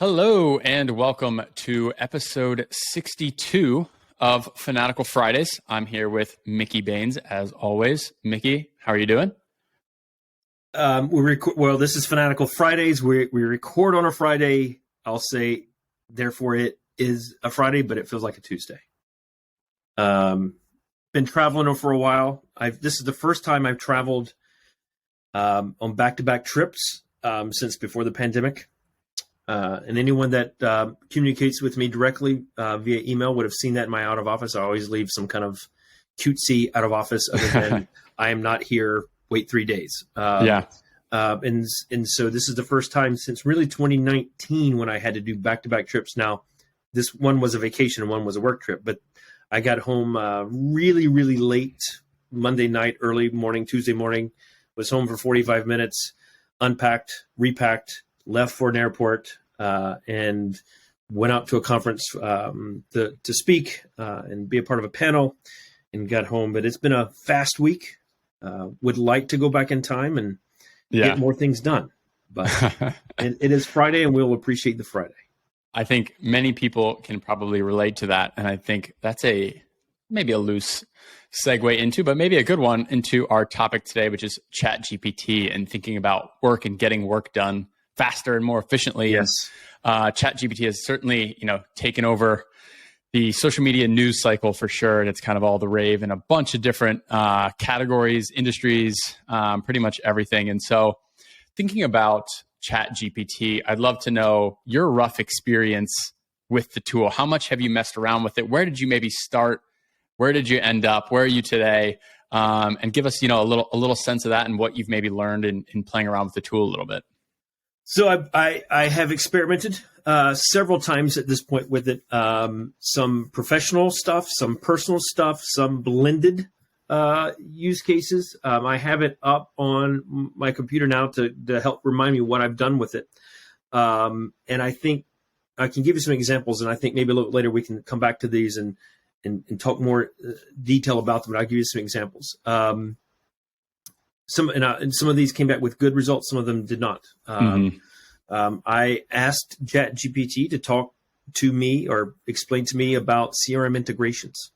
Hello and welcome to episode 62 of Fanatical Fridays. I'm here with Mickey Baines as always. Mickey, how are you doing? This is Fanatical Fridays. We record on a Friday. I'll say, therefore, it is a Friday, but it feels like a Tuesday. Been traveling for a while. This is the first time I've traveled on back-to-back trips since before the pandemic. And anyone that communicates with me directly via email would have seen that in my out of office. I always leave some kind of cutesy out of office other than I am not here. Wait 3 days. And so this is the first time since really 2019 when I had to do back-to-back trips. Now, this one was a vacation and one was a work trip, but I got home really, really late Monday night, early morning, Tuesday morning, was home for 45 minutes, unpacked, repacked, left for an airport, and went out to a conference to speak and be a part of a panel, and got home. But it's been a fast week. Would like to go back in time and get more things done. But it is Friday, and we'll appreciate the Friday. I think many people can probably relate to that. And I think that's maybe a loose segue into, but maybe a good one into our topic today, which is ChatGPT and thinking about work and getting work done faster and more efficiently. Yes. ChatGPT has certainly, taken over the social media news cycle for sure. And it's kind of all the rave in a bunch of different categories, industries, pretty much everything. And so thinking about ChatGPT, I'd love to know your rough experience with the tool. How much have you messed around with it? Where did you maybe start? Where did you end up? Where are you today? And give us, a little sense of that and what you've maybe learned in playing around with the tool a little bit. So I have experimented several times at this point with it. Some professional stuff, some personal stuff, some blended use cases. I have it up on my computer now to help remind me what I've done with it. And I think I can give you some examples, and I think maybe a little bit later we can come back to these and talk more detail about them. But I'll give you some examples. Some of these came back with good results. Some of them did not. I asked ChatGPT to talk to me or explain to me about CRM integrations.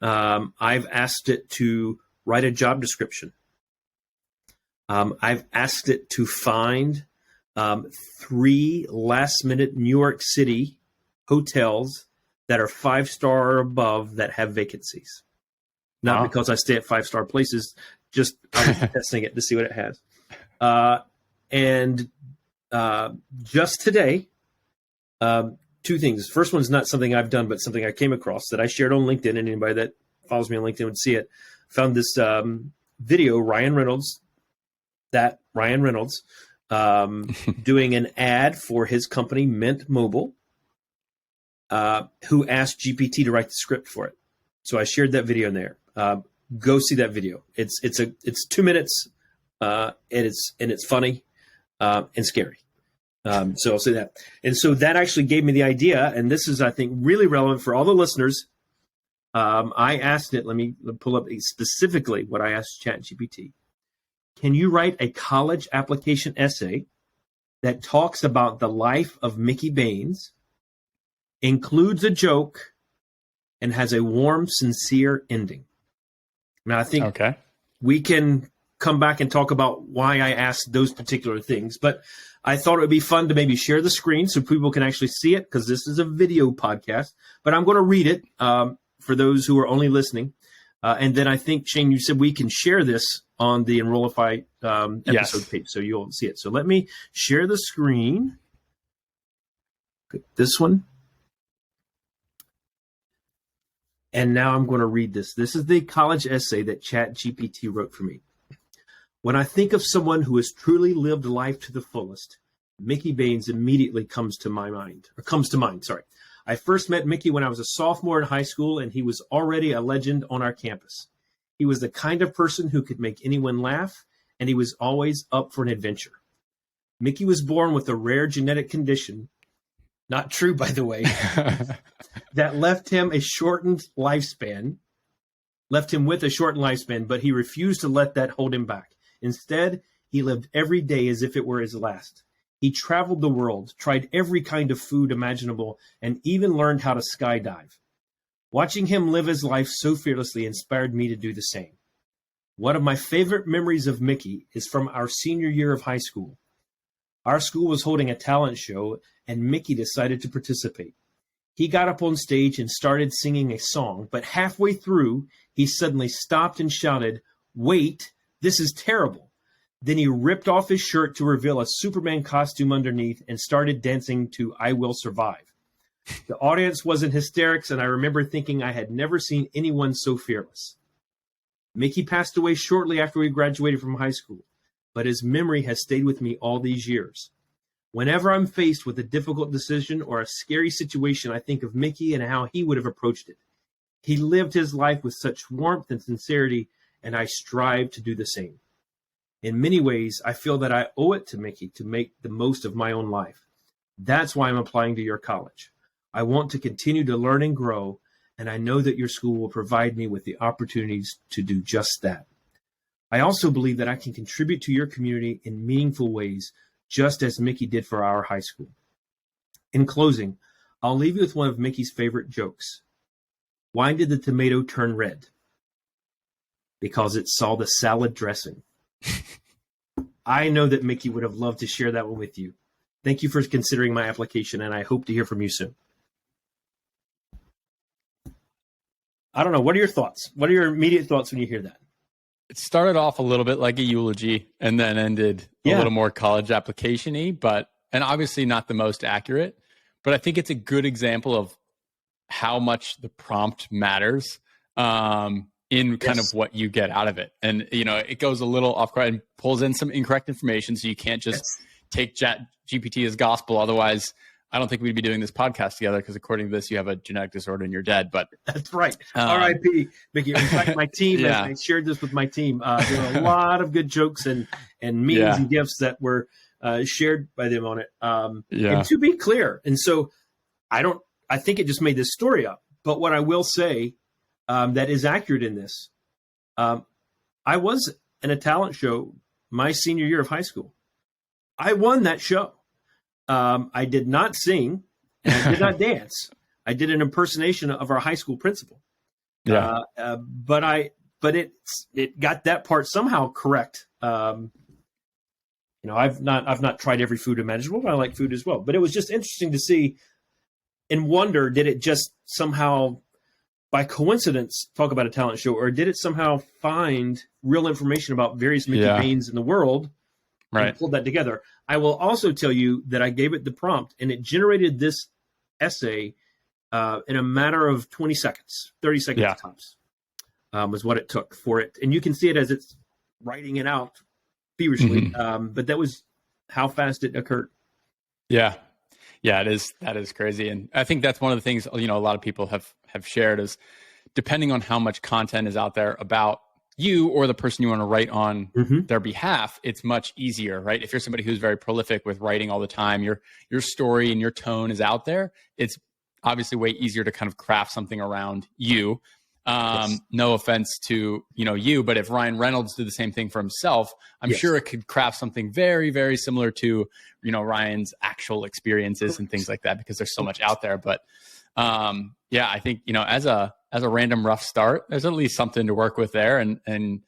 I've asked it to write a job description. I've asked it to find 3 last-minute New York City hotels that are 5-star or above that have vacancies. Not because I stay at 5-star places. Just I was testing it to see what it has. And just today, 2 things. First one's not something I've done, but something I came across that I shared on LinkedIn, and anybody that follows me on LinkedIn would see it. Found this video, Ryan Reynolds, doing an ad for his company, Mint Mobile, who asked GPT to write the script for it. So I shared that video in there. Go see that video. It's 2 minutes, and it's funny and scary. So I'll say that. And so that actually gave me the idea, and this is, I think, really relevant for all the listeners. I asked it. Let me pull up specifically what I asked ChatGPT. Can you write a college application essay that talks about the life of Mickey Baines, includes a joke, and has a warm, sincere ending? Now, I think we can come back and talk about why I asked those particular things, but I thought it would be fun to maybe share the screen so people can actually see it, because this is a video podcast, but I'm going to read it for those who are only listening. And then I think, Shane, you said we can share this on the Enrollify episode page, so you'll see it. So let me share the screen. This one. And now I'm going to read this. This is the college essay that ChatGPT wrote for me. When I think of someone who has truly lived life to the fullest, Mickey Baines immediately comes to mind. I first met Mickey when I was a sophomore in high school, and he was already a legend on our campus. He was the kind of person who could make anyone laugh, and he was always up for an adventure. Mickey was born with a rare genetic condition, not true, by the way, that left him with a shortened lifespan, but he refused to let that hold him back. Instead, he lived every day as if it were his last. He traveled the world, tried every kind of food imaginable, and even learned how to skydive. Watching him live his life so fearlessly inspired me to do the same. One of my favorite memories of Mickey is from our senior year of high school. Our school was holding a talent show, and Mickey decided to participate. He got up on stage and started singing a song, but halfway through, he suddenly stopped and shouted, "Wait, this is terrible." Then he ripped off his shirt to reveal a Superman costume underneath and started dancing to "I Will Survive." The audience was in hysterics, and I remember thinking I had never seen anyone so fearless. Mickey passed away shortly after we graduated from high school, but his memory has stayed with me all these years. Whenever I'm faced with a difficult decision or a scary situation, I think of Mickey and how he would have approached it. He lived his life with such warmth and sincerity, and I strive to do the same. In many ways, I feel that I owe it to Mickey to make the most of my own life. That's why I'm applying to your college. I want to continue to learn and grow, and I know that your school will provide me with the opportunities to do just that. I also believe that I can contribute to your community in meaningful ways, just as Mickey did for our high school. In closing, I'll leave you with one of Mickey's favorite jokes. Why did the tomato turn red? Because it saw the salad dressing. I know that Mickey would have loved to share that one with you. Thank you for considering my application, and I hope to hear from you soon. I don't know. What are your thoughts? What are your immediate thoughts when you hear that? It started off a little bit like a eulogy and then ended a little more college application-y, and obviously not the most accurate, but I think it's a good example of how much the prompt matters in kind of what you get out of it. And, it goes a little off guard and pulls in some incorrect information. So you can't just take ChatGPT as gospel. Otherwise, I don't think we'd be doing this podcast together because according to this, you have a genetic disorder and you're dead. But that's right. R.I.P. Mickey. In fact, my team, as I shared this with my team, there were a lot of good jokes and memes and gifts that were shared by them on it. And to be clear, and so I think it just made this story up. But what I will say that is accurate in this, I was in a talent show my senior year of high school. I won that show. I did not sing and I did not dance. I did an impersonation of our high school principal. But it got that part somehow correct. I've not tried every food imaginable, but I like food as well. But it was just interesting to see and wonder, did it just somehow by coincidence talk about a talent show, or did it somehow find real information about various Mickey Baines in the world and pulled that together? I will also tell you that I gave it the prompt and it generated this essay in a matter of 20 seconds, 30 seconds tops, was what it took for it. And you can see it as it's writing it out feverishly. But that was how fast it occurred. Yeah, it is. That is crazy. And I think that's one of the things, a lot of people have shared is depending on how much content is out there about you or the person you want to write on their behalf, it's much easier, right? If you're somebody who's very prolific with writing all the time, your story and your tone is out there, it's obviously way easier to kind of craft something around you. No offense to, you, but if Ryan Reynolds did the same thing for himself, I'm sure it could craft something very, very similar to, Ryan's actual experiences and things like that, because there's so much out there. But I think, as a random rough start, there's at least something to work with there. And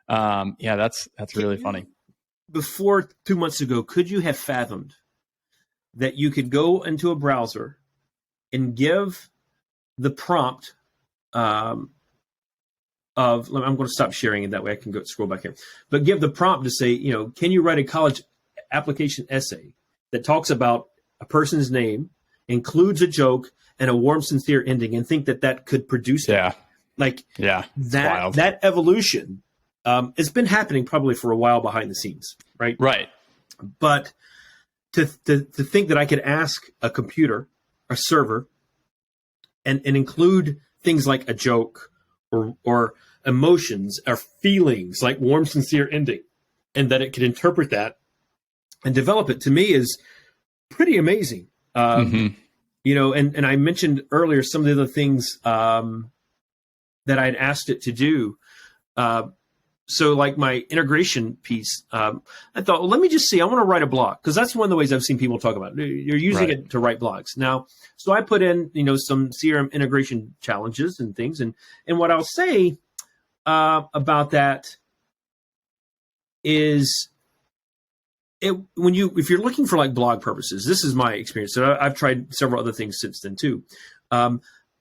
that's really funny. Before 2 months ago, could you have fathomed that you could go into a browser and give the prompt I'm going to stop sharing it that way I can scroll back here, but give the prompt to say, can you write a college application essay that talks about a person's name, includes a joke and a warm, sincere ending, and think that could produce that? That evolution it's been happening probably for a while behind the scenes, right? But to think that I could ask a computer, a server, and include things like a joke or emotions or feelings like warm, sincere ending, and that it could interpret that and develop it, to me is pretty amazing. And I mentioned earlier some of the other things that I'd asked it to do. So like my integration piece, I thought, well, let me just see. I want to write a blog because that's one of the ways I've seen people talk about it. You're using it to write blogs. Now, so I put in, some CRM integration challenges and things. And what I'll say about that is if you're looking for like blog purposes, this is my experience. So I've tried several other things since then too.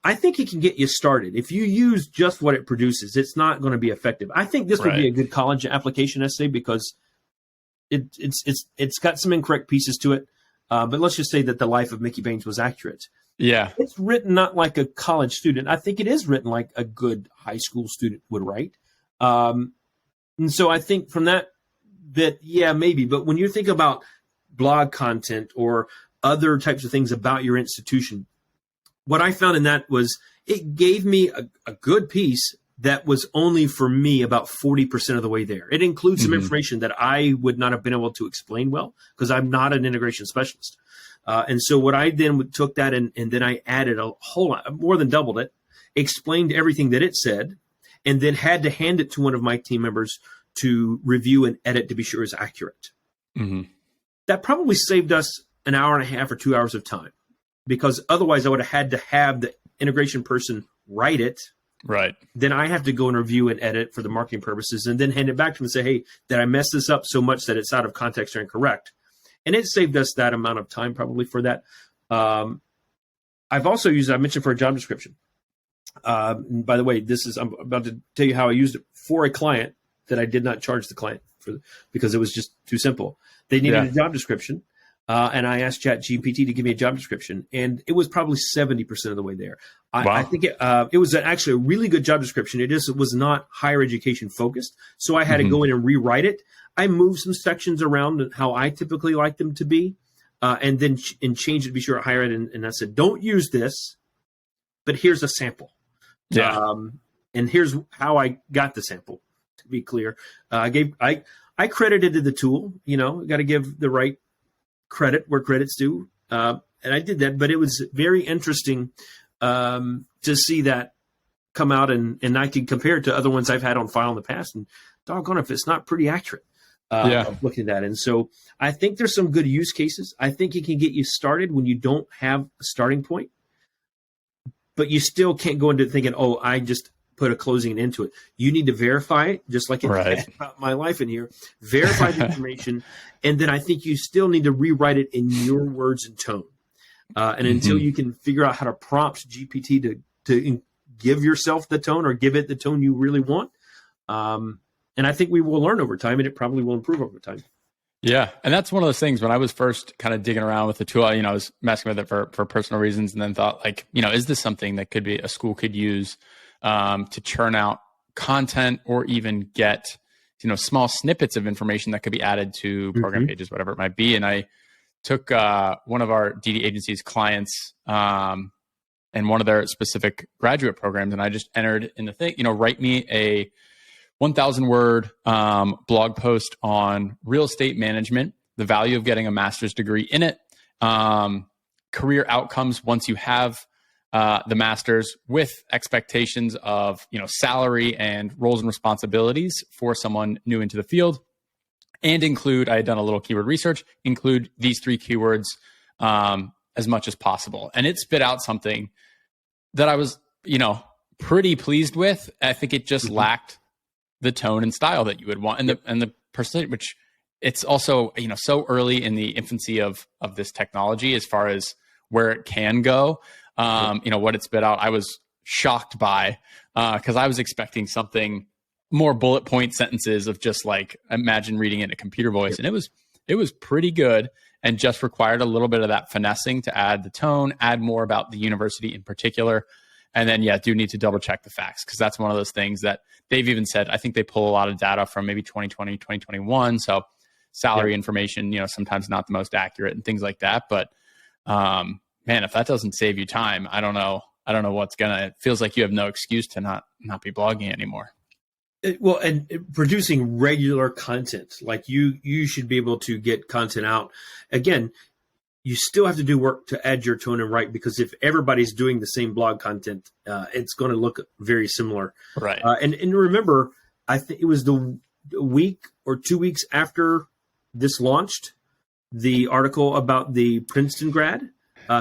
I think it can get you started. If you use just what it produces, it's not going to be effective. I think this would be a good college application essay because it's got some incorrect pieces to it. But let's just say that the life of Mickey Baines was accurate. Yeah. It's written not like a college student. I think it is written like a good high school student would write. And so I think from that bit, yeah, maybe. But when you think about blog content or other types of things about your institution, what I found in that was it gave me a good piece that was only for me about 40% of the way there. It includes some information that I would not have been able to explain well because I'm not an integration specialist. And so what I then took that and then I added a whole lot, more than doubled it, explained everything that it said, and then had to hand it to one of my team members to review and edit to be sure it's accurate. That probably saved us an hour and a half or 2 hours of time. Because otherwise I would have had to have the integration person write it. Right. Then I have to go and review and edit for the marketing purposes and then hand it back to them and say, hey, did I mess this up so much that it's out of context or incorrect? And it saved us that amount of time probably for that. I've also used it, I mentioned for a job description. And by the way, I'm about to tell you how I used it for a client that I did not charge the client for because it was just too simple. They needed a job description. And I asked ChatGPT to give me a job description, and it was probably 70% of the way there. I think it was actually a really good job description. It was not higher education focused, so I had to go in and rewrite it. I moved some sections around how I typically like them to be, and then change it to be sure higher ed. And I said, don't use this, but here's a sample. Yeah. And here's how I got the sample. To be clear, I credited the tool. Got to give the right credit where credit's due. And I did that, but it was very interesting to see that come out and I can compare it to other ones I've had on file in the past and doggone if it's not pretty accurate looking at that. And so I think there's some good use cases. I think it can get you started when you don't have a starting point, but you still can't go into thinking, oh, I just put a closing into it. You need to verify it, just like about my life in here. Verify the information, and then I think you still need to rewrite it in your words and tone. And until you can figure out how to prompt GPT to give yourself the tone or give it the tone you really want, and I think we will learn over time, and it probably will improve over time. Yeah, and that's one of those things when I was first kind of digging around with the tool, I was messing with it for personal reasons, and then thought is this something that could be a school could use to churn out content or even get, small snippets of information that could be added to program pages, whatever it might be. And I took one of our DD agency's clients and one of their specific graduate programs, and I just entered in the thing, write me a 1,000 word blog post on real estate management, the value of getting a master's degree in it, career outcomes once you have the master's, with expectations of salary and roles and responsibilities for someone new into the field, and include, I had done a little keyword research, include these 3 keywords as much as possible. And it spit out something that I was pretty pleased with. I think it just lacked the tone and style that you would want, and the percent, which it's also so early in the infancy of this technology as far as where it can go. What it spit out, I was shocked by, because I was expecting something more bullet point sentences of just like, imagine reading it in a computer voice. And it was pretty good, and just required a little bit of that finessing to add the tone, add more about the university in particular. And then, do need to double check the facts, because that's one of those things that they've even said, I think they pull a lot of data from maybe 2020, 2021. So salary information, sometimes not the most accurate and things like that. But, man, if that doesn't save you time, I don't know what's it feels like you have no excuse to not be blogging anymore. Well, and producing regular content, like you should be able to get content out. Again, you still have to do work to add your tone and write, because if everybody's doing the same blog content, it's going to look very similar. Right. And remember, I think it was the week or 2 weeks after this launched, the article about the Princeton grad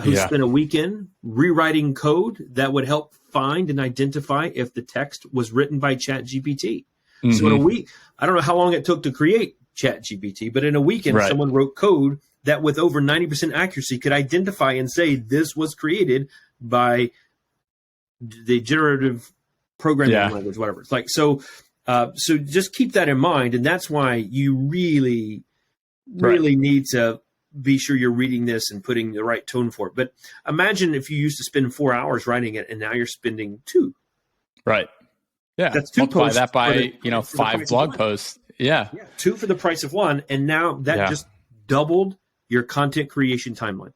who spent a weekend rewriting code that would help find and identify if the text was written by ChatGPT. Mm-hmm. So in a week, I don't know how long it took to create ChatGPT, but in a weekend, someone wrote code that with over 90% accuracy could identify and say this was created by the generative programming language, whatever. It's like, so just keep that in mind. And that's why you really need to be sure you're reading this and putting the right tone for it. But imagine if you used to spend 4 hours writing it and now you're spending 2. Right. Yeah. That's 2 multiply posts that by, for 5 blog posts. Yeah. 2 for the price of 1. And now that just doubled your content creation timeline,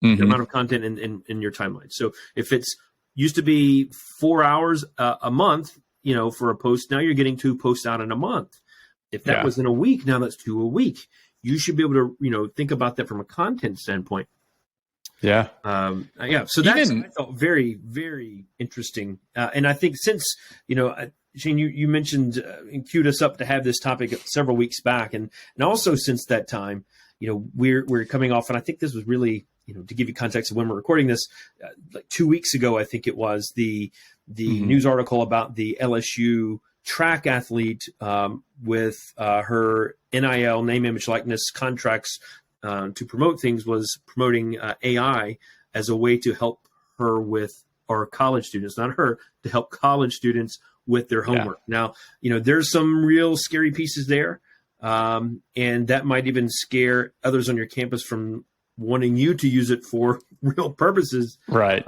the amount of content in your timeline. So if it's used to be 4 hours a month, for a post, now you're getting 2 posts out in a month. If that was in a week, now that's 2 a week. You should be able to, think about that from a content standpoint. Yeah. So that's I felt very, very interesting. And I think since, Shane, you mentioned and queued us up to have this topic several weeks back. And also since that time, we're coming off, and I think this was really, to give you context of when we're recording this, like 2 weeks ago, I think it was the news article about the LSU track athlete with her NIL, name, image, likeness contracts to promote things, was promoting AI as a way to help her with, or college students, not her, to help college students with their homework. Now, there's some real scary pieces there. And that might even scare others on your campus from wanting you to use it for real purposes. Right.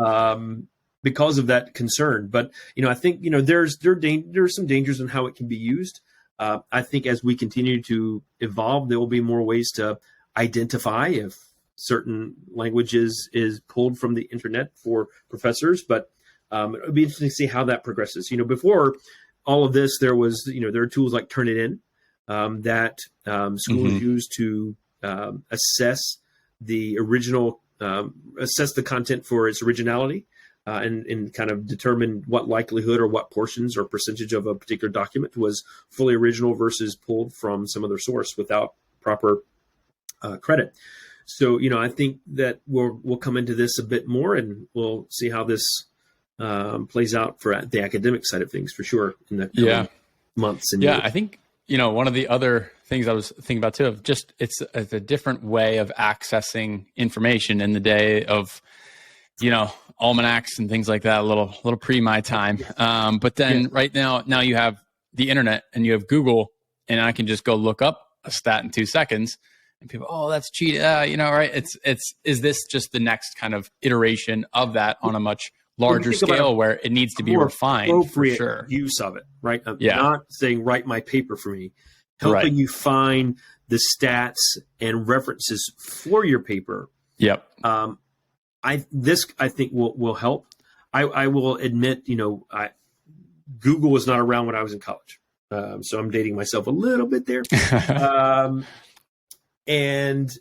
Because of that concern. But, I think, there's some dangers in how it can be used. I think as we continue to evolve, there will be more ways to identify if certain languages is pulled from the internet for professors. But it would be interesting to see how that progresses. Before all of this, there are tools like Turnitin that schools use to assess the original, assess the content for its originality. And kind of determine what likelihood or what portions or percentage of a particular document was fully original versus pulled from some other source without proper credit. So, I think that we'll come into this a bit more, and we'll see how this plays out for the academic side of things for sure in the coming months. And years. I think, one of the other things I was thinking about too, of just it's a different way of accessing information in the day of, almanacs and things like that, a little pre my time. But then right now you have the internet and you have Google, and I can just go look up a stat in 2 seconds, and people, oh, that's cheating. Right. Is this just the next kind of iteration of that on a much larger scale where it needs to be refined? Appropriate for sure. Use of it, right? Not saying write my paper for me, helping you find the stats and references for your paper. Yep. I think will help. I will admit, Google was not around when I was in college. So I'm dating myself a little bit there. And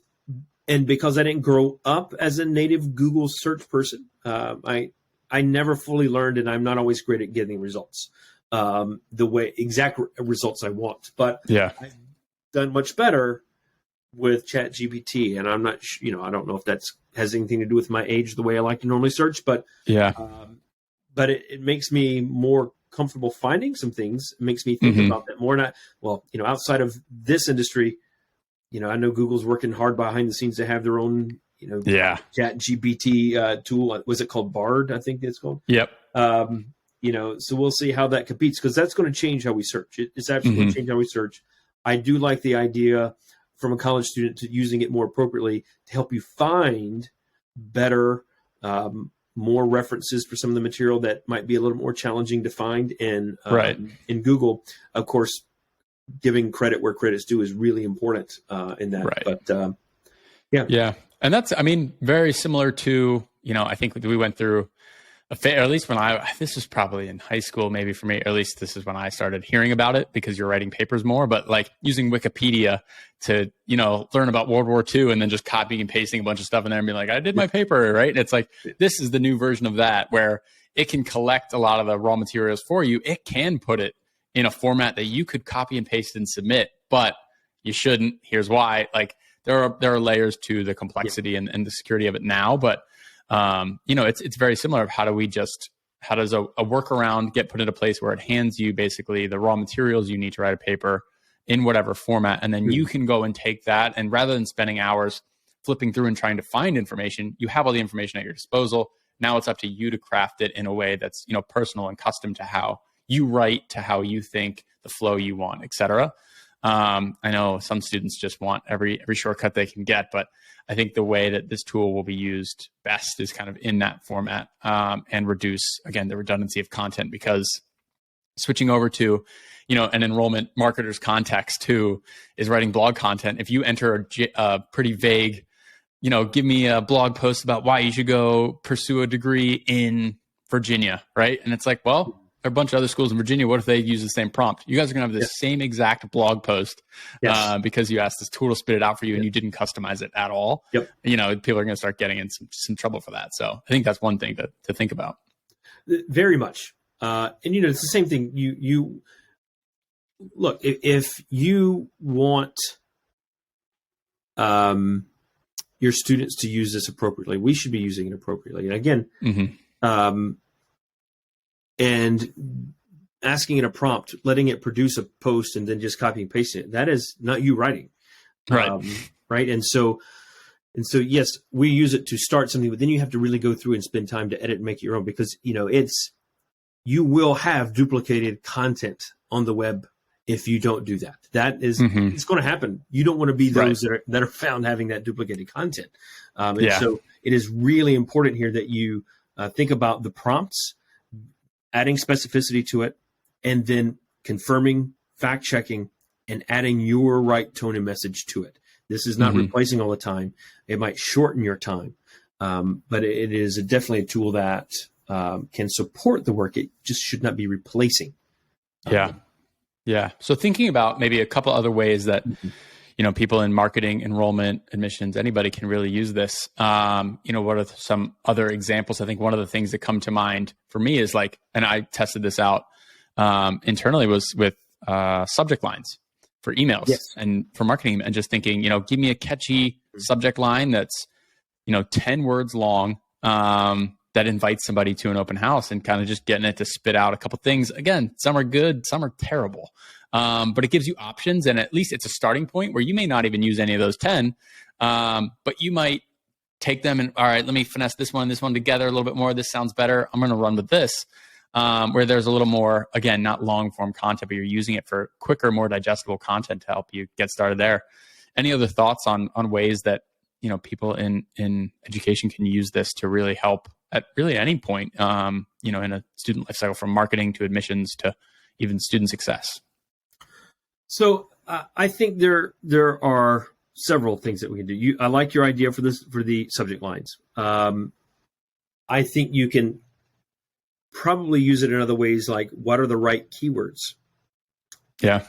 because I didn't grow up as a native Google search person, I never fully learned, and I'm not always great at getting results, the exact results I want. But I've done much better with ChatGPT, and I'm not, I don't know if that's has anything to do with my age, the way I like to normally search, but but it makes me more comfortable finding some things. It makes me think about that more. Outside of this industry, I know Google's working hard behind the scenes to have their own, ChatGPT tool. Was it called Bard? I think it's called. Yep. So we'll see how that competes, because that's going to change how we search. It's absolutely going to change how we search. I do like the idea from a college student to using it more appropriately to help you find better, more references for some of the material that might be a little more challenging to find in Google. Of course, giving credit where credit's due is really important in that. Right. But and that's, very similar to, I think we went through or at least this was probably in high school, maybe for me, or at least this is when I started hearing about it, because you're writing papers more, but like using Wikipedia to, learn about World War II and then just copying and pasting a bunch of stuff in there and being like, I did my paper, right? And it's like, this is the new version of that, where it can collect a lot of the raw materials for you. It can put it in a format that you could copy and paste and submit, but you shouldn't. Here's why. Like there are layers to the complexity and the security of it now, but it's very similar. How does a workaround get put into place where it hands you basically the raw materials you need to write a paper in whatever format, and then you can go and take that, and rather than spending hours flipping through and trying to find information, you have all the information at your disposal. Now it's up to you to craft it in a way that's personal and custom to how you write, to how you think, the flow you want, etc. I know some students just want every shortcut they can get, but I think the way that this tool will be used best is kind of in that format, and reduce, again, the redundancy of content, because switching over to, an enrollment marketer's context too is writing blog content. If you enter a pretty vague, give me a blog post about why you should go pursue a degree in Virginia, right? And it's like, well, there are a bunch of other schools in Virginia. What if they use the same prompt? You guys are going to have the same exact blog post because you asked this tool to spit it out for you and you didn't customize it at all. Yep. People are going to start getting in some trouble for that. So I think that's one thing to think about. Very much. And it's the same thing. You look, if you want your students to use this appropriately, we should be using it appropriately. And again, and asking it a prompt, letting it produce a post, and then just copying and pasting it, that is not you writing. Right. Right. And so, yes, we use it to start something, but then you have to really go through and spend time to edit and make it your own, because, you will have duplicated content on the web if you don't do that. That is, it's going to happen. You don't want to be those that are found having that duplicated content. So it is really important here that you think about the prompts, adding specificity to it, and then confirming, fact checking, and adding your right tone and message to it. This is not replacing all the time. It might shorten your time, but it is definitely a tool that can support the work. It just should not be replacing. Yeah. So thinking about maybe a couple other ways that, people in marketing, enrollment, admissions, anybody can really use this. What are some other examples? I think one of the things that come to mind for me is like, and I tested this out internally, was with subject lines for emails and for marketing, and just thinking, give me a catchy subject line that's, 10 words long, that invites somebody to an open house, and kind of just getting it to spit out a couple things. Again, some are good, some are terrible. But it gives you options, and at least it's a starting point where you may not even use any of those 10, but you might take them and, all right, let me finesse this one together a little bit more. This sounds better. I'm going to run with this, where there's a little more, again, not long form content, but you're using it for quicker, more digestible content to help you get started there. Any other thoughts on ways that, people in education can use this to really help at really any point, in a student life cycle, from marketing to admissions to even student success? So I think there are several things that we can do. I like your idea for the subject lines. I think you can probably use it in other ways, like what are the right keywords? Yeah.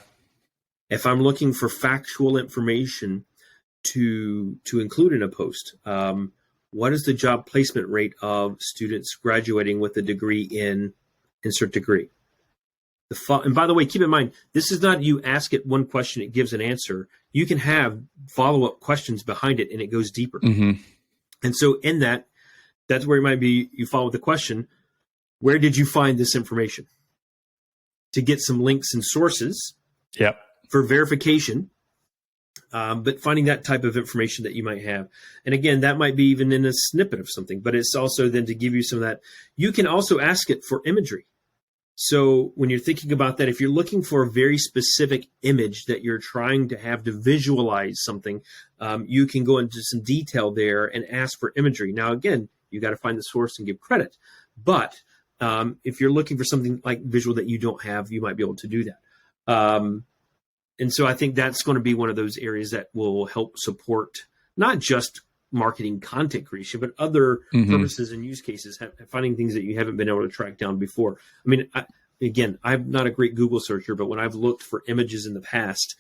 If I'm looking for factual information to include in a post, what is the job placement rate of students graduating with a degree in insert degree? And by the way, keep in mind, this is not you ask it one question, it gives an answer. You can have follow-up questions behind it, and it goes deeper. And so in that's where it might be, you follow the question, where did you find this information? To get some links and sources for verification. But finding that type of information that you might have. And again, that might be even in a snippet of something, but it's also then to give you some of that. You can also ask it for imagery. So when you're thinking about that, if you're looking for a very specific image that you're trying to have to visualize something, you can go into some detail there and ask for imagery. Now, again, you got to find the source and give credit. But if you're looking for something like visual that you don't have, you might be able to do that. And so I think that's going to be one of those areas that will help support not just marketing content creation, but other purposes and use cases, finding things that you haven't been able to track down before. I mean, I'm not a great Google searcher, but when I've looked for images in the past,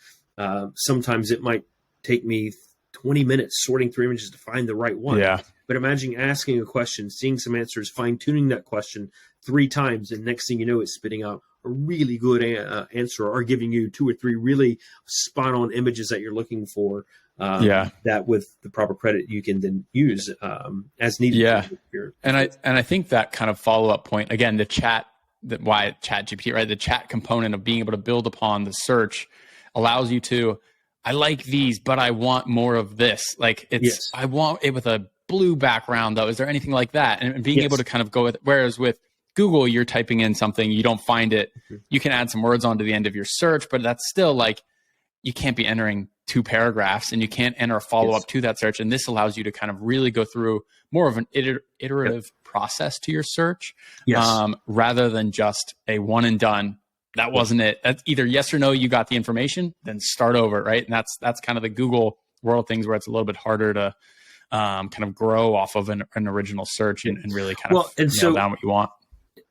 sometimes it might take me 20 minutes sorting through images to find the right one. Yeah. But imagine asking a question, seeing some answers, fine-tuning that question 3 times, and next thing you know, it's spitting out a really good answer, or giving you 2 or 3 really spot on images that you're looking for. That with the proper credit you can then use as needed. Yeah, and I think that kind of follow up point again, why ChatGPT, right? The chat component of being able to build upon the search allows you to, I like these, but I want more of this. Like I want it with a blue background though. Is there anything like that? And being able to kind of go with, whereas with Google, you're typing in something, you don't find it. You can add some words onto the end of your search, but that's still like, you can't be entering 2 paragraphs and you can't enter a follow-up to that search. And this allows you to kind of really go through more of an iterative process to your search rather than just a one and done. That wasn't it. That's either yes or no, you got the information, then start over, right? And that's kind of the Google world things where it's a little bit harder to kind of grow off of an original search and really kind of nail down what you want.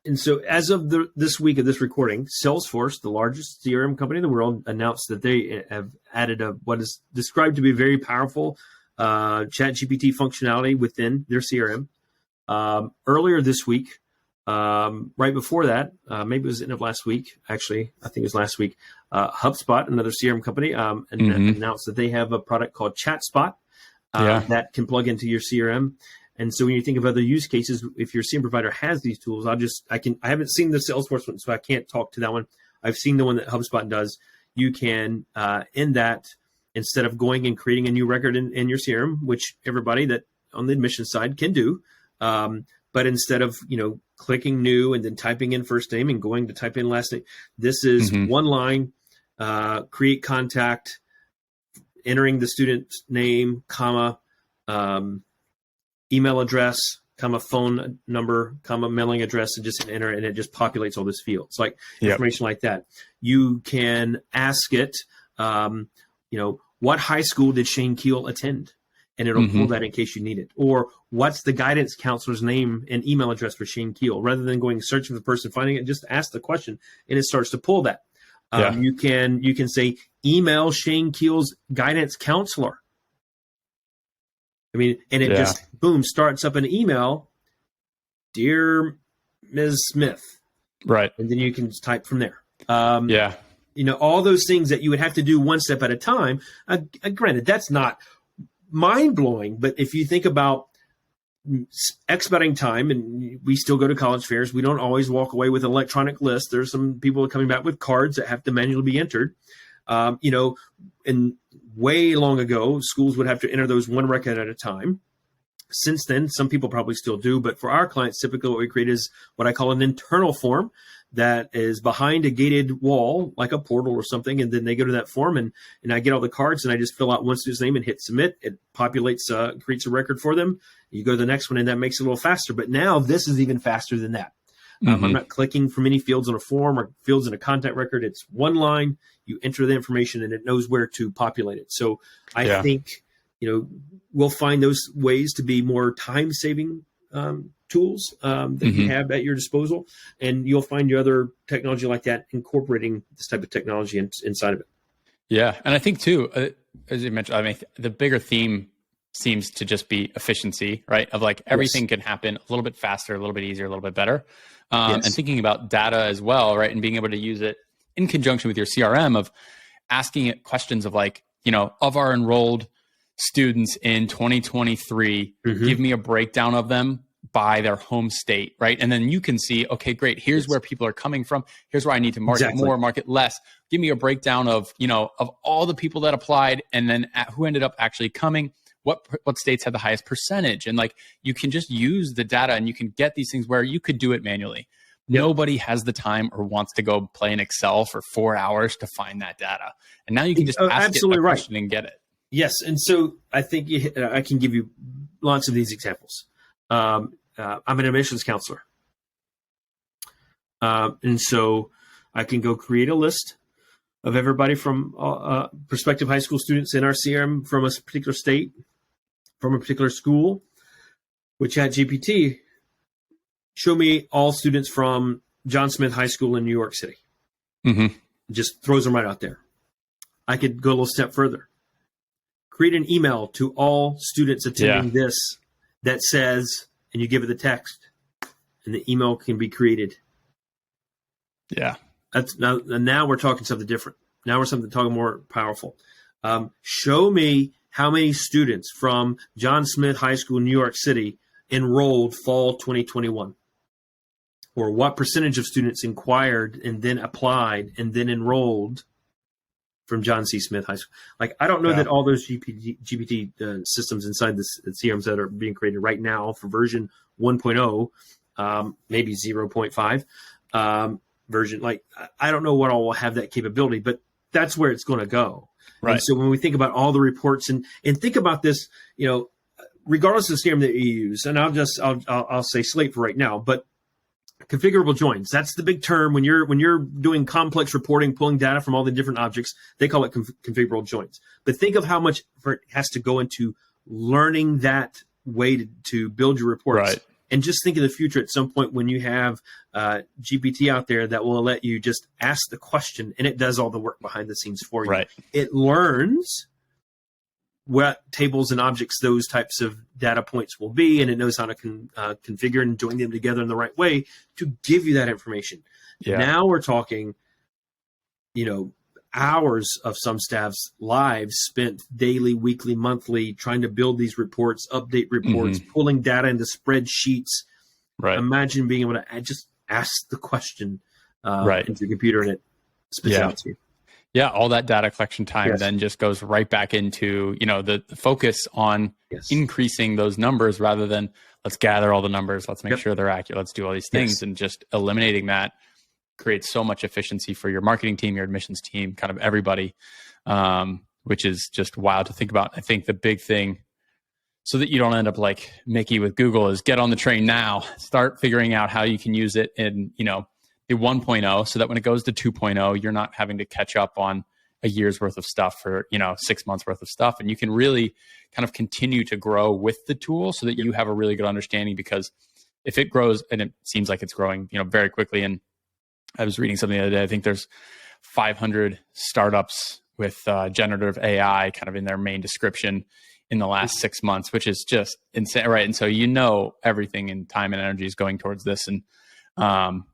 And so as of this week of this recording, Salesforce, the largest CRM company in the world, announced that they have added what is described to be very powerful ChatGPT functionality within their CRM. Earlier this week, right before that, maybe it was the end of last week, actually, I think it was last week, HubSpot, another CRM company, announced that they have a product called ChatSpot that can plug into your CRM. And so when you think of other use cases, if your CRM provider has these tools, I haven't seen the Salesforce one, so I can't talk to that one. I've seen the one that HubSpot does. You can, in that, instead of going and creating a new record in your CRM, which everybody that on the admission side can do, but instead of, clicking new and then typing in first name and going to type in last name, this is one line, create contact, entering the student's name, comma, email address, comma, phone number, comma, mailing address, and just enter it, and it just populates all this fields, like information like that. You can ask it, what high school did Shane Keel attend? And it'll pull that in case you need it. Or what's the guidance counselor's name and email address for Shane Keel? Rather than going searching for the person, finding it, just ask the question, and it starts to pull that. You can say, email Shane Keel's guidance counselor. And it just, boom, starts up an email, Dear Ms. Smith. Right. And then you can type from there. All those things that you would have to do one step at a time. Granted, that's not mind-blowing, but if you think about expediting time, and we still go to college fairs, we don't always walk away with an electronic list. There's some people coming back with cards that have to manually be entered. And way long ago, schools would have to enter those one record at a time. Since then, some people probably still do, but for our clients, typically what we create is what I call an internal form that is behind a gated wall, like a portal or something. And then they go to that form, and I get all the cards, and I just fill out one student's name and hit submit. It populates, creates a record for them. You go to the next one, and that makes it a little faster. But now this is even faster than that. I'm not clicking from any fields on a form or fields in a contact record. It's one line. You enter the information, and it knows where to populate it. So I think, we'll find those ways to be more time-saving tools that you have at your disposal. And you'll find your other technology like that incorporating this type of technology inside of it. Yeah. And I think, too, as you mentioned, the bigger theme seems to just be efficiency, right? Of like everything can happen a little bit faster, a little bit easier, a little bit better. And thinking about data as well, right? And being able to use it in conjunction with your CRM, of asking it questions of like, of our enrolled students in 2023, give me a breakdown of them by their home state, right? And then you can see, okay, great. Here's where people are coming from. Here's where I need to market more, market less. Give me a breakdown of, of all the people that applied, and then who ended up actually coming. What states have the highest percentage? And like, you can just use the data, and you can get these things where you could do it manually. Nobody has the time or wants to go play in Excel for 4 hours to find that data. And now you can just ask it a question and get it. Yes. And so I think I can give you lots of these examples. I'm an admissions counselor. And so I can go create a list of everybody from prospective high school students in our CRM from a particular state, from a particular school. With ChatGPT, show me all students from John Smith High School in New York City. Just throws them right out there. I could go a little step further. Create an email to all students attending this that says, and you give it the text, and the email can be created. Now we're talking something different. Now we're talking more powerful. Show me how many students from John Smith High School, New York City, enrolled fall 2021, or what percentage of students inquired and then applied and then enrolled from John C. Smith High School. Like, I don't know that all those GPT systems inside the CRMs that are being created right now for version 1.0, maybe 0.5 version. Like, I don't know what all will have that capability, but that's where it's going to go. Right. And so when we think about all the reports and think about this, regardless of the CRM that you use, and I'll say Slate for right now, but configurable joins, that's the big term when you're doing complex reporting, pulling data from all the different objects. They call it configurable joins. But think of how much effort has to go into learning that way to build your reports. Right. And just think of the future at some point when you have GPT out there that will let you just ask the question and it does all the work behind the scenes for you. Right. It learns what tables and objects those types of data points will be, and it knows how to configure and join them together in the right way to give you that information. Yeah. Now we're talking, hours of some staff's lives spent daily, weekly, monthly, trying to build these reports, update reports, pulling data into spreadsheets. Right. Imagine being able to just ask the question into the computer and it spits out to you. Yeah, all that data collection time then just goes right back into, the focus on increasing those numbers rather than let's gather all the numbers, let's make sure they're accurate, let's do all these things, and just eliminating that creates so much efficiency for your marketing team, your admissions team, kind of everybody, which is just wild to think about. I think the big thing, so that you don't end up like Mickey with Google, is get on the train now, start figuring out how you can use it in, the 1.0, so that when it goes to 2.0, you're not having to catch up on a year's worth of stuff for, 6 months worth of stuff. And you can really kind of continue to grow with the tool so that you have a really good understanding, because if it grows, and it seems like it's growing, very quickly. And I was reading something the other day, I think there's 500 startups with generative AI kind of in their main description in the last 6 months, which is just insane. Right. And so, everything and time and energy is going towards this, and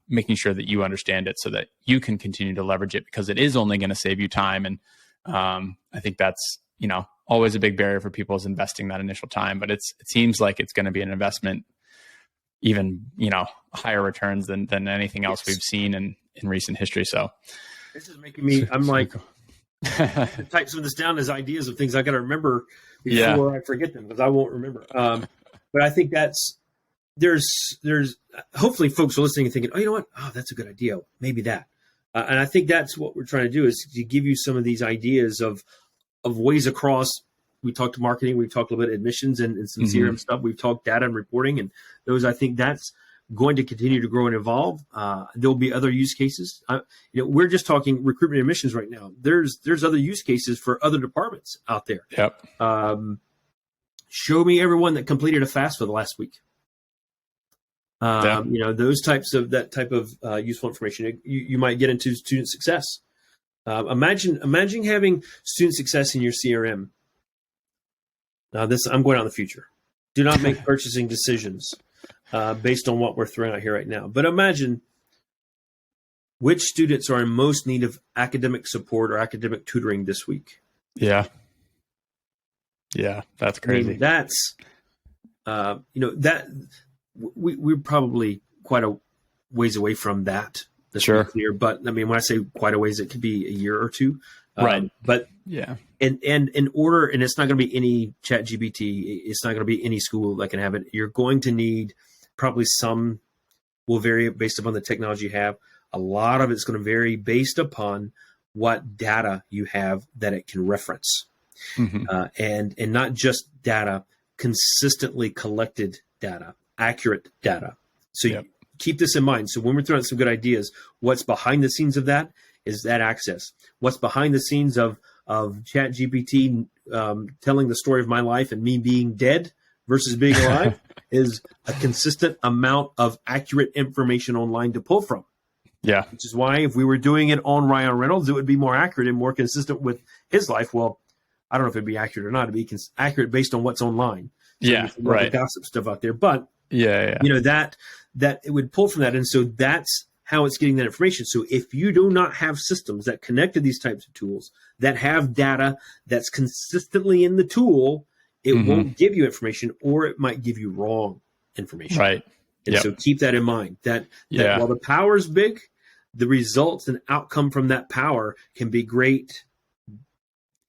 making sure that you understand it so that you can continue to leverage it, because it is only going to save you time. And I think that's, always a big barrier for people, is investing that initial time. But it seems like it's going to be an investment, even, higher returns than anything else we've seen in recent history. So this is making me, I'm like, type some of this down as ideas of things I got to remember before I forget them, because I won't remember. But I think there's hopefully folks are listening and thinking, oh, you know what? Oh, that's a good idea. Maybe that. And I think that's what we're trying to do, is to give you some of these ideas of ways across. We talked marketing, we've talked a little bit admissions and some CRM stuff. We've talked data and reporting, and those, I think that's going to continue to grow and evolve. There'll be other use cases. We're just talking recruitment admissions right now. There's other use cases for other departments out there. Yep. Show me everyone that completed a FAFSA for the last week. Those types of useful information. You might get into student success. Imagine having student success in your CRM. Now, I'm going out in the future. Do not make purchasing decisions based on what we're throwing out here right now. But imagine which students are in most need of academic support or academic tutoring this week. Yeah. Yeah, that's crazy. I mean, that's that. We're probably quite a ways away from that. Sure. Clear, but I mean, when I say quite a ways, it could be a year or two. Right. But yeah. And in order, and it's not going to be any ChatGPT. It's not going to be any school that can have it. You're going to need probably some will vary based upon the technology you have. A lot of it's going to vary based upon what data you have that it can reference, and not just data, consistently collected data. Accurate data. So keep this in mind. So when we're throwing out some good ideas, what's behind the scenes of that is that access. What's behind the scenes of ChatGPT telling the story of my life and me being dead versus being alive is a consistent amount of accurate information online to pull from. Yeah. Which is why if we were doing it on Ryan Reynolds, it would be more accurate and more consistent with his life. Well, I don't know if it'd be accurate or not. It'd be accurate based on what's online. So right. Gossip stuff out there, but that it would pull from that, and so that's how it's getting that information. So if you do not have systems that connect to these types of tools that have data that's consistently in the tool, it won't give you information, or it might give you wrong information. Right. And so keep that in mind, that while the power is big, the results and outcome from that power can be great,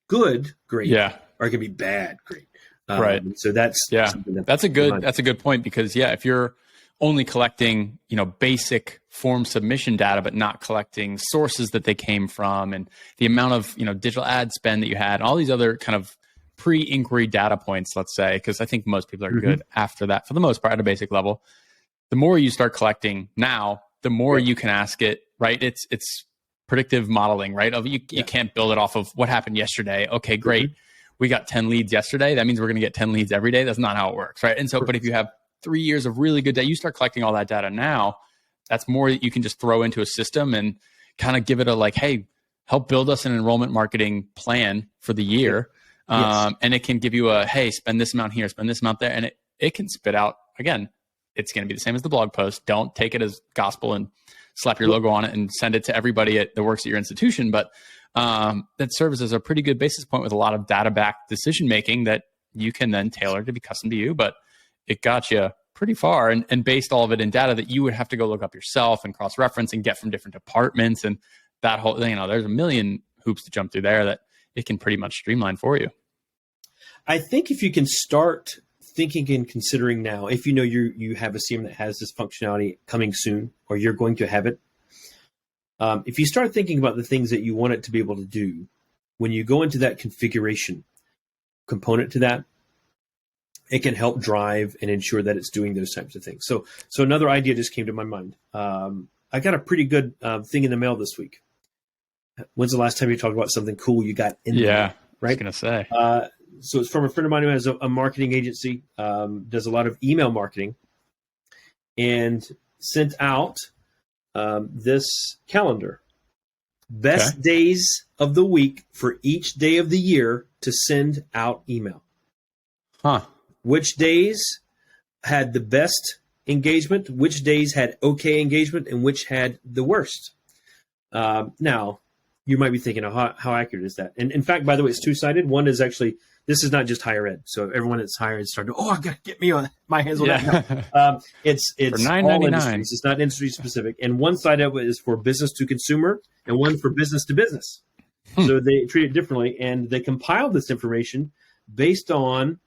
great, or it can be bad, great. Right. So that's that's a good point, because if you're only collecting, basic form submission data, but not collecting sources that they came from, and the amount of, digital ad spend that you had, and all these other kind of pre-inquiry data points, let's say, because I think most people are good after that for the most part at a basic level. The more you start collecting now, the more you can ask it, right? It's predictive modeling, right? You can't build it off of what happened yesterday. Okay, great. We got 10 leads yesterday. That means we're going to get 10 leads every day. That's not how it works, right? And so, but if you have 3 years of really good data, you start collecting all that data now, that's more that you can just throw into a system and kind of give it a hey, help build us an enrollment marketing plan for the year. And it can give you hey, spend this amount here, spend this amount there. And it can spit out, again, it's going to be the same as the blog post. Don't take it as gospel and slap your logo on it and send it to everybody that works at your institution. But that serves as a pretty good basis point with a lot of data-backed decision-making that you can then tailor to be custom to you. But it got you pretty far, and based all of it in data that you would have to go look up yourself and cross-reference and get from different departments. And that whole, there's a million hoops to jump through there that it can pretty much streamline for you. I think if you can start thinking and considering now, if you have a CRM that has this functionality coming soon, or you're going to have it, if you start thinking about the things that you want it to be able to do, when you go into that configuration component to that, it can help drive and ensure that it's doing those types of things. So another idea just came to my mind. I got a pretty good thing in the mail this week. When's the last time you talked about something cool you got in the mail? Right? I was going to say. So it's from a friend of mine who has a marketing agency, does a lot of email marketing, and sent out this calendar. Best days of the week for each day of the year to send out email. Which days had the best engagement, which days had okay engagement, and which had the worst. Now, you might be thinking, how accurate is that? And in fact, by the way, it's two-sided. One is actually, this is not just higher ed. So everyone that's higher ed started, I got to get me on my hands on that. No. It's for all industries. It's not industry specific. And one side of it is for business to consumer, and one for business to business. So they treat it differently, and they compiled this information based on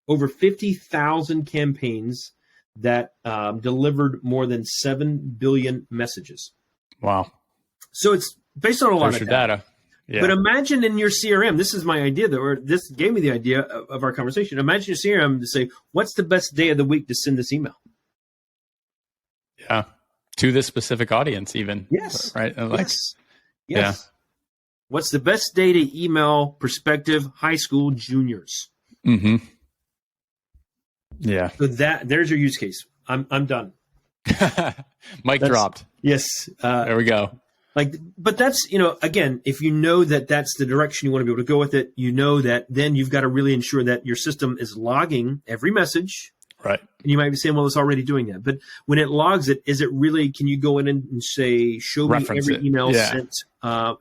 over 50,000 campaigns that delivered more than 7 billion messages. Wow. So it's based on a lot of data. Yeah. But imagine in your CRM, this is my idea, this gave me the idea of our conversation. Imagine your CRM to say, what's the best day of the week to send this email? Yeah. To this specific audience even. Yes. Right. Yes. Yeah. What's the best day to email prospective high school juniors? Yeah. So there's your use case. I'm done. Mic dropped. Yes. There we go. But that's, again, if you know that that's the direction you want to be able to go with it, that then you've got to really ensure that your system is logging every message. Right. And you might be saying, well, it's already doing that. But when it logs it, is it really, can you go in and say, show reference me every email sent,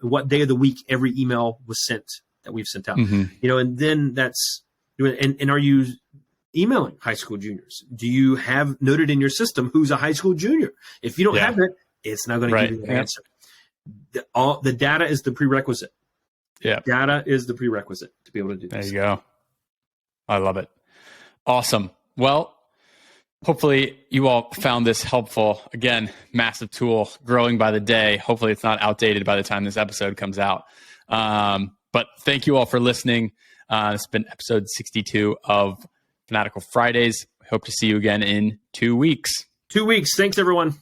what day of the week every email was sent that we've sent out? And then that's, and are you emailing high school juniors? Do you have noted in your system who's a high school junior? If you don't have it, it's not going to give you the answer. The data is the prerequisite. Yeah. Data is the prerequisite to be able to do this. There you go. I love it. Awesome. Well, hopefully you all found this helpful. Again, massive tool growing by the day. Hopefully it's not outdated by the time this episode comes out. But thank you all for listening. It's been episode 62 of Fanatical Fridays. Hope to see you again in 2 weeks. 2 weeks. Thanks, everyone.